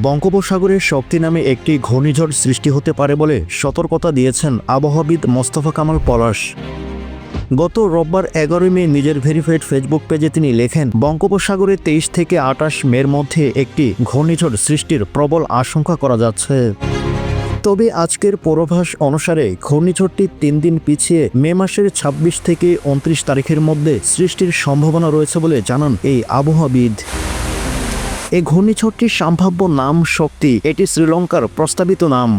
বঙ্গোপসাগরের শক্তি নামে একটি ঘূর্ণিঝড় সৃষ্টি হতে পারে বলে সতর্কতা দিয়েছেন আবহাওয়াবিদ মোস্তফা কামাল পলাশ। গত রোববার 11 মে নিজের ভেরিফাইড ফেসবুক পেজে তিনি লেখেন, বঙ্গোপসাগরে 23 থেকে 28 মের মধ্যে একটি ঘূর্ণিঝড় সৃষ্টির প্রবল আশঙ্কা করা যাচ্ছে। তবে আজকের পূর্বাভাস অনুসারে ঘূর্ণিঝড়টি 3 দিন পিছিয়ে মে মাসের 26 থেকে 29 তারিখের মধ্যে সৃষ্টির সম্ভাবনা রয়েছে বলে জানান এই আবহাওয়াবিদ। এই ঘূর্ণিঝড়টির সম্ভাব্য নাম শক্তি, এটি শ্রীলঙ্কার প্রস্তাবিত নাম।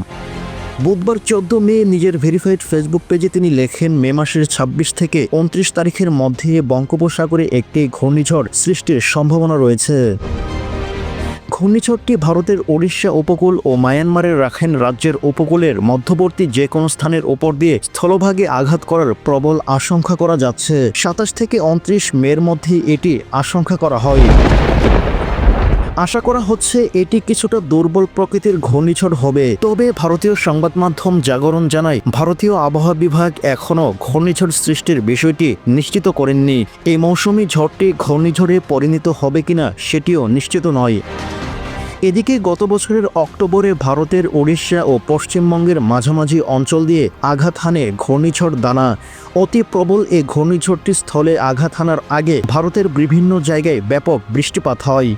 বুধবার 14 মে নিজের ভেরিফাইড ফেসবুক পেজে তিনি লেখেন, মে মাসের 26 থেকে 29 তারিখের মধ্যে বঙ্গোপসাগরে একটি ঘূর্ণিঝড় সৃষ্টির সম্ভাবনা রয়েছে। ঘূর্ণিঝড়টি ভারতের ওড়িশা উপকূল ও মায়ানমারের রাখাইন রাজ্যের উপকূলের মধ্যবর্তী যে কোনো স্থানের ওপর দিয়ে স্থলভাগে আঘাত করার প্রবল আশঙ্কা করা যাচ্ছে। 27 থেকে 29 মের মধ্যে এটি আশঙ্কা করা হয়। আশা করা হচ্ছে এটি কিছুটা দুর্বল প্রকৃতির ঘূর্ণিঝড় হবে। তবে ভারতীয় সংবাদ মাধ্যম জাগরণ জানায়, ভারতীয় আবহাওয়া বিভাগ এখনও ঘূর্ণিঝড় সৃষ্টির বিষয়টি নিশ্চিত করেননি। এই মৌসুমি ঝড়টি ঘূর্ণিঝড়ে পরিণত হবে কিনা সেটিও নিশ্চিত নয়। এদিকে গত বছরের অক্টোবরে ভারতের ওড়িশা ও পশ্চিমবঙ্গের মাঝামাঝি অঞ্চল দিয়ে আঘাত হানে ঘূর্ণিঝড় দানা। অতি প্রবল এই ঘূর্ণিঝড়টি স্থলে আঘাত হানার আগে ভারতের বিভিন্ন জায়গায় ব্যাপক বৃষ্টিপাত হয়।